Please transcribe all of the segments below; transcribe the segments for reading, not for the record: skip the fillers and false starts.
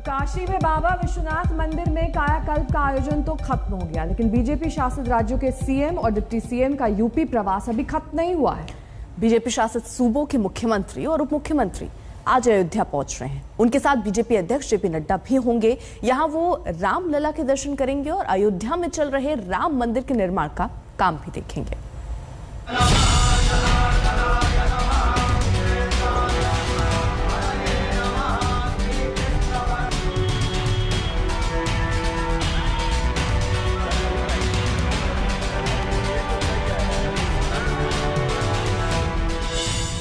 काशी में बाबा विश्वनाथ मंदिर में कायाकल्प का आयोजन तो खत्म हो गया, लेकिन बीजेपी शासित राज्यों के सीएम और डिप्टी सीएम का यूपी प्रवास अभी खत्म नहीं हुआ है। बीजेपी शासित सूबों के मुख्यमंत्री और उप मुख्यमंत्री आज अयोध्या पहुंच रहे हैं। उनके साथ बीजेपी अध्यक्ष जेपी नड्डा भी होंगे। यहां वो रामलला के दर्शन करेंगे और अयोध्या में चल रहे राम मंदिर के निर्माण का काम भी देखेंगे।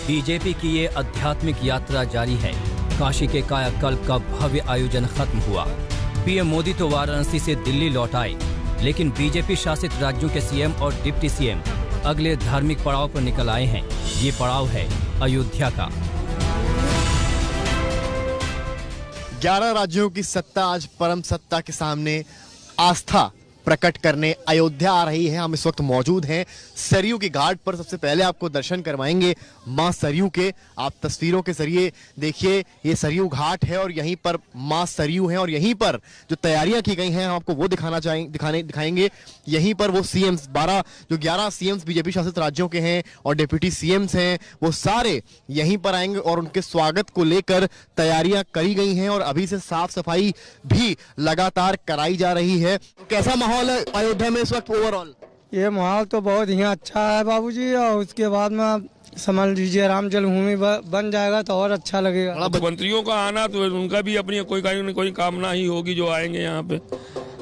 बीजेपी की ये आध्यात्मिक यात्रा जारी है। काशी के कायाकल्प का भव्य आयोजन खत्म हुआ। पीएम मोदी तो वाराणसी से दिल्ली लौट आए, लेकिन बीजेपी शासित राज्यों के सीएम और डिप्टी सीएम अगले धार्मिक पड़ाव पर निकल आए हैं। ये पड़ाव है अयोध्या का। 11 राज्यों की सत्ता आज परम सत्ता के सामने आस्था प्रकट करने अयोध्या आ रही है। हम इस वक्त मौजूद हैं सरयू की घाट पर। सबसे पहले आपको दर्शन करवाएंगे मां सरयू के। आप तस्वीरों के जरिए देखिए, ये सरयू घाट है और यहीं पर मां सरयू हैं और यहीं पर जो तैयारियां की गई हैं हम आपको वो दिखाएंगे। यहीं पर वो सीएम्स 11 सीएम्स बीजेपी शासित राज्यों के हैं और डिप्टी सीएम्स हैं, वो सारे यहीं पर आएंगे और उनके स्वागत को लेकर तैयारियां करी गई हैं और अभी से साफ सफाई भी लगातार कराई जा रही है। कैसा माहौल है अयोध्या में इस वक्त ओवरऑल? ये माहौल तो बहुत ही अच्छा है बाबूजी, और उसके बाद में समझ लीजिए राम जन्मभूमि बन जाएगा तो और अच्छा लगेगा। मंत्रियों का आना तो उनका भी अपनी कोई कामना ही होगी जो आएंगे यहाँ पे।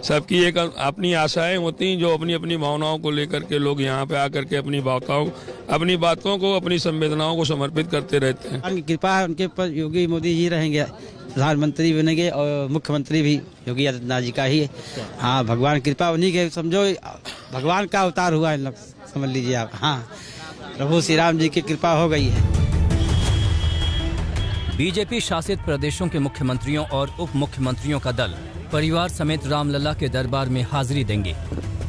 सबकी एक अपनी आशाएं होती हैं जो अपनी अपनी भावनाओं को लेकर के लोग यहाँ पे आकर के अपनी बातों को अपनी संवेदनाओं को समर्पित करते रहते हैं। कृपा उनके पर योगी मोदी जी रहेंगे, प्रधानमंत्री बनेंगे और मुख्यमंत्री भी योगी आदित्यनाथ जी का ही है। हाँ, भगवान कृपा उन्हीं के, समझो भगवान का अवतार हुआ है, समझ लीजिए आप। हाँ, प्रभु श्री राम जी की कृपा हो गई है। बीजेपी शासित प्रदेशों के मुख्यमंत्रियों और उप मुख्यमंत्रियों का दल परिवार समेत रामलला के दरबार में हाजिरी देंगे।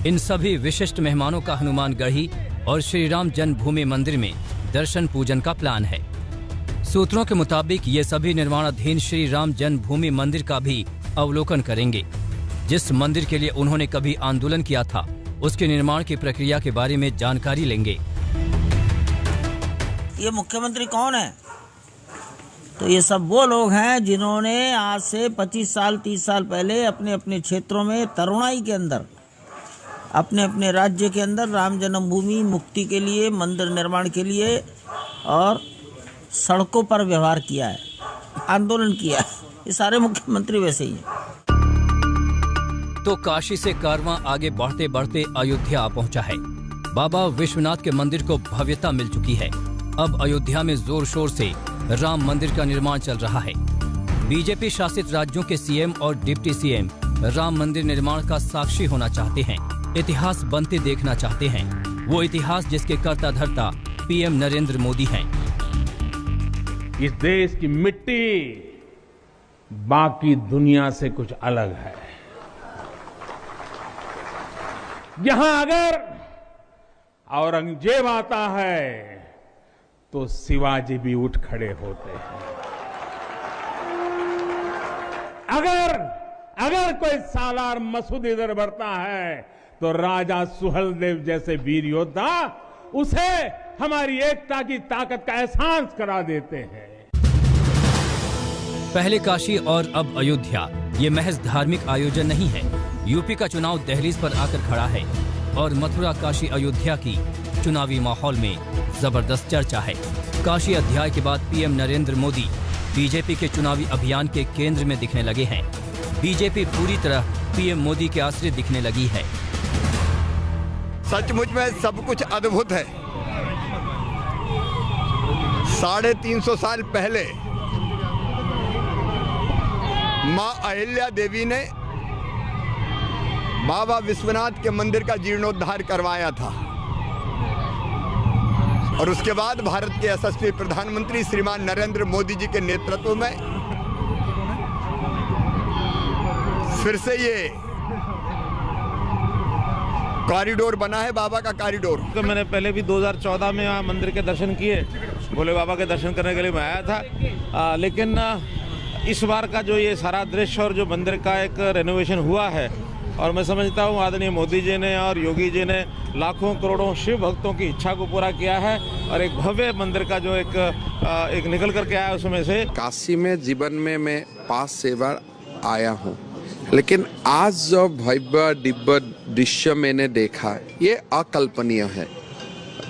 इन सभी विशिष्ट मेहमानों का हनुमानगढ़ी और श्री राम जन्मभूमि मंदिर में दर्शन पूजन का प्लान है। सूत्रों के मुताबिक ये सभी निर्माणाधीन श्री राम जन्मभूमि मंदिर का भी अवलोकन करेंगे। जिस मंदिर के लिए उन्होंने कभी आंदोलन किया था, उसके निर्माण की प्रक्रिया के बारे में जानकारी लेंगे। ये मुख्यमंत्री कौन है? तो ये सब वो लोग हैं जिन्होंने आज से 25 साल 30 साल पहले अपने अपने क्षेत्रों में तरुणाई के अंदर, अपने अपने राज्य के अंदर राम जन्मभूमि मुक्ति के लिए, मंदिर निर्माण के लिए और सड़कों पर व्यवहार किया है, आंदोलन किया है। ये सारे मुख्यमंत्री वैसे ही हैं। तो काशी से कारवां आगे बढ़ते बढ़ते अयोध्या आ पहुंचा है। बाबा विश्वनाथ के मंदिर को भव्यता मिल चुकी है। अब अयोध्या में जोर शोर से राम मंदिर का निर्माण चल रहा है। बीजेपी शासित राज्यों के सीएम और डिप्टी सीएम राम मंदिर निर्माण का साक्षी होना चाहते हैं, इतिहास बनते देखना चाहते हैं। वो इतिहास जिसके कर्ता धर्ता पीएम नरेंद्र मोदी हैं। इस देश की मिट्टी बाकी दुनिया से कुछ अलग है। यहां अगर औरंगजेब आता है तो शिवाजी भी उठ खड़े होते हैं। अगर कोई सालार मसूद इधर बढ़ता है तो राजा सुहेलदेव जैसे वीर योद्धा उसे हमारी एकता की ताकत का एहसास करा देते हैं। पहले काशी और अब अयोध्या, ये महज धार्मिक आयोजन नहीं है। यूपी का चुनाव दहलीज पर आकर खड़ा है और मथुरा काशी अयोध्या की चुनावी माहौल में जबरदस्त चर्चा है। काशी अध्याय के बाद पीएम नरेंद्र मोदी बीजेपी के चुनावी अभियान के केंद्र में दिखने लगे हैं। बीजेपी पूरी तरह पीएम मोदी के आश्रित दिखने लगी है। सचमुच में सब कुछ अद्भुत है। 350 साल पहले मां अहिल्या देवी ने बाबा विश्वनाथ के मंदिर का जीर्णोद्धार करवाया था और उसके बाद भारत के यशस्वी प्रधानमंत्री श्रीमान नरेंद्र मोदी जी के नेतृत्व में फिर से ये कॉरिडोर बना है, बाबा का कॉरिडोर। तो मैंने पहले भी 2014 में वहाँ मंदिर के दर्शन किए, भोले बाबा के दर्शन करने के लिए मैं आया था। लेकिन इस बार का जो ये सारा दृश्य और जो मंदिर का एक रेनोवेशन हुआ है, और मैं समझता हूँ आदरणीय मोदी जी ने और योगी जी ने लाखों करोड़ों शिव भक्तों की इच्छा को पूरा किया है और एक भव्य मंदिर का जो एक निकल करके आया उसमें से। काशी में जीवन में मैं 5 से बार आया हूँ, लेकिन आज जो भव्य दिव्य दृश्य मैंने देखा ये अकल्पनीय है।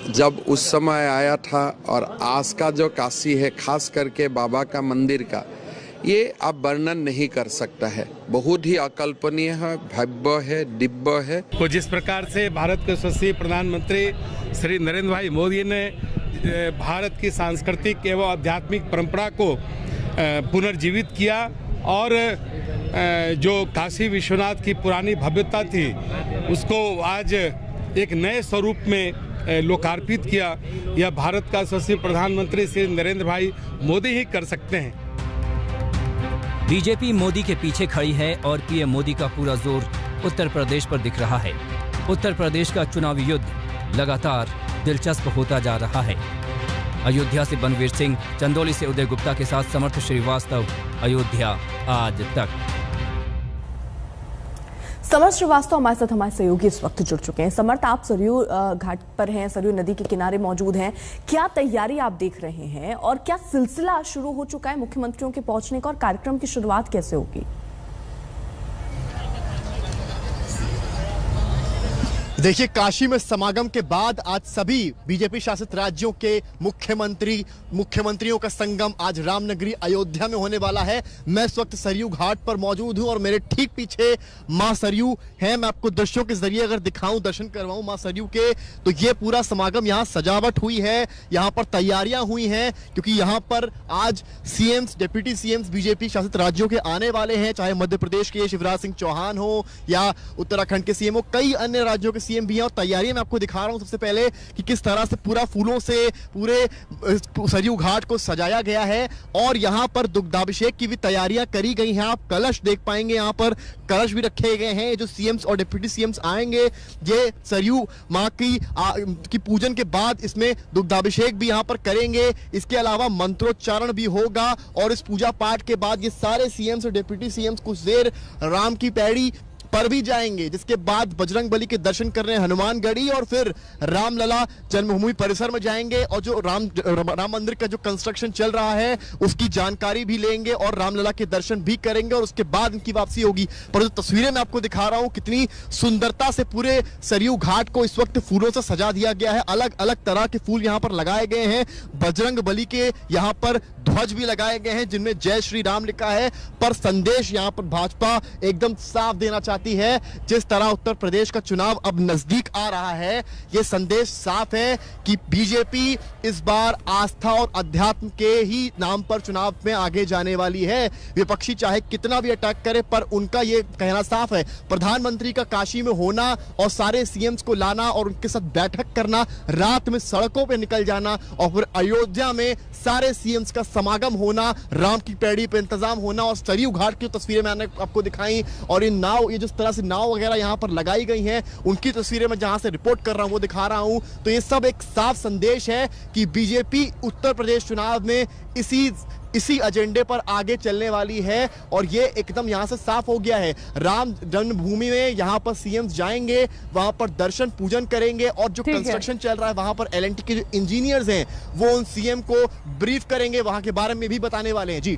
जब उस समय आया था और आज का जो काशी है, खास करके बाबा का मंदिर का, ये आप वर्णन नहीं कर सकता है। बहुत ही अकल्पनीय है, भव्य है, दिव्य है। तो जिस प्रकार से भारत के यशस्वी प्रधानमंत्री श्री नरेंद्र भाई मोदी ने भारत की सांस्कृतिक एवं आध्यात्मिक परंपरा को पुनर्जीवित किया और जो काशी विश्वनाथ की पुरानी भव्यता थी उसको आज एक नए स्वरूप में लोकार्पित किया, यह भारत का यशस्वी प्रधानमंत्री श्री नरेंद्र भाई मोदी ही कर सकते हैं। बीजेपी मोदी के पीछे खड़ी है और पीएम मोदी का पूरा जोर उत्तर प्रदेश पर दिख रहा है। उत्तर प्रदेश का चुनावी युद्ध लगातार दिलचस्प होता जा रहा है। अयोध्या से बनवीर सिंह, चंदौली से उदय गुप्ता के साथ समर्थ श्रीवास्तव, अयोध्या आज तक। समर्थ श्रीवास्तव हमारे साथ हमारे सहयोगी इस वक्त जुड़ चुके हैं। समर्थ, आप सरयू घाट पर हैं, सरयू नदी के किनारे मौजूद हैं। क्या तैयारी आप देख रहे हैं और क्या सिलसिला शुरू हो चुका है मुख्यमंत्रियों के पहुंचने का और कार्यक्रम की शुरुआत कैसे होगी? देखिए, काशी में समागम के बाद आज सभी बीजेपी शासित राज्यों के मुख्यमंत्रियों का संगम आज रामनगरी अयोध्या में होने वाला है। मैं इस वक्त सरयू घाट पर मौजूद हूं और मेरे ठीक पीछे मां सरयू है। मैं आपको दृश्यों के जरिए अगर दिखाऊं, दर्शन करवाऊं मां सरयू के, तो ये पूरा समागम यहाँ सजावट हुई है, यहाँ पर तैयारियां हुई हैं, क्योंकि यहाँ पर आज सीएम्स, डिप्टी सीएम्स बीजेपी शासित राज्यों के आने वाले हैं, चाहे मध्य प्रदेश के शिवराज सिंह चौहान हो या उत्तराखंड के सीएम हो, कई अन्य राज्यों के सीएम भी हैं। और तैयारी मैं आपको दिखा रहा हूं सबसे पहले कि किस तरह से पूरा फूलों से पूरे सरयू घाट को सजाया गया है और यहां पर दुग्धाभिषेक की भी तैयारियां करी गई हैं। आप कलश देख पाएंगे, यहां पर कलश भी रखे गए हैं। जो सीएम्स और डिप्टी सीएम्स आएंगे, ये सरयू मां की पूजन के बाद इसमें दुग्धाभिषेक भी यहां पर करेंगे। इसके अलावा मंत्रोच्चारण भी होगा और इस पूजा पाठ के बाद ये सारे सीएम्स और डिप्टी सीएम्स कुछ देर राम की पैड़ी पर भी जाएंगे, जिसके बाद बजरंग बली के दर्शन करने हनुमानगढ़ी और फिर रामलला जन्मभूमि परिसर में जाएंगे और जो राम मंदिर का जो कंस्ट्रक्शन चल रहा है उसकी जानकारी भी लेंगे और रामलला के दर्शन भी करेंगे और उसके बाद इनकी वापसी होगी। पर जो तस्वीरें मैं आपको दिखा रहा हूं, कितनी सुंदरता से पूरे सरयू घाट को इस वक्त फूलों से सजा दिया गया है। अलग अलग तरह के फूल यहाँ पर लगाए गए हैं। बजरंग बली के यहाँ पर ध्वज भी लगाए गए हैं जिनमें जय श्री राम लिखा है। पर संदेश यहाँ पर भाजपा एकदम साफ देना चाहती है। जिस तरह उत्तर प्रदेश का चुनाव अब नजदीक आ रहा है, यह संदेश साफ है कि बीजेपी इस बार आस्था और अध्यात्म के ही नाम पर चुनाव में आगे जाने वाली है। विपक्षी चाहे कितना भी अटैक करे, पर उनका यह कहना साफ है, प्रधानमंत्री का काशी में होना और सारे सीएम्स को लाना और उनके साथ बैठक करना, रात में सड़कों पर निकल जाना और फिर अयोध्या में सारे सीएम्स का समागम होना, राम की पैड़ी पे इंतजाम होना। और सरयू घाट की तस्वीरें मैंने आपको दिखाई और ये नाव, ये जिस तरह से नाव वगैरह यहाँ पर लगाई गई हैं, उनकी तस्वीरें मैं जहां से रिपोर्ट कर रहा हूं वो दिखा रहा हूं। तो ये सब एक साफ संदेश है कि बीजेपी उत्तर प्रदेश चुनाव में इसी एजेंडे पर आगे चलने वाली है और ये एकदम यहां से साफ हो गया है। राम जन्मभूमि में यहां पर सीएम्स जाएंगे, वहां पर दर्शन पूजन करेंगे और जो कंस्ट्रक्शन चल रहा है वहां पर एलएनटी के जो इंजीनियर्स हैं वो उन सीएम को ब्रीफ करेंगे, वहां के बारे में भी बताने वाले हैं। जी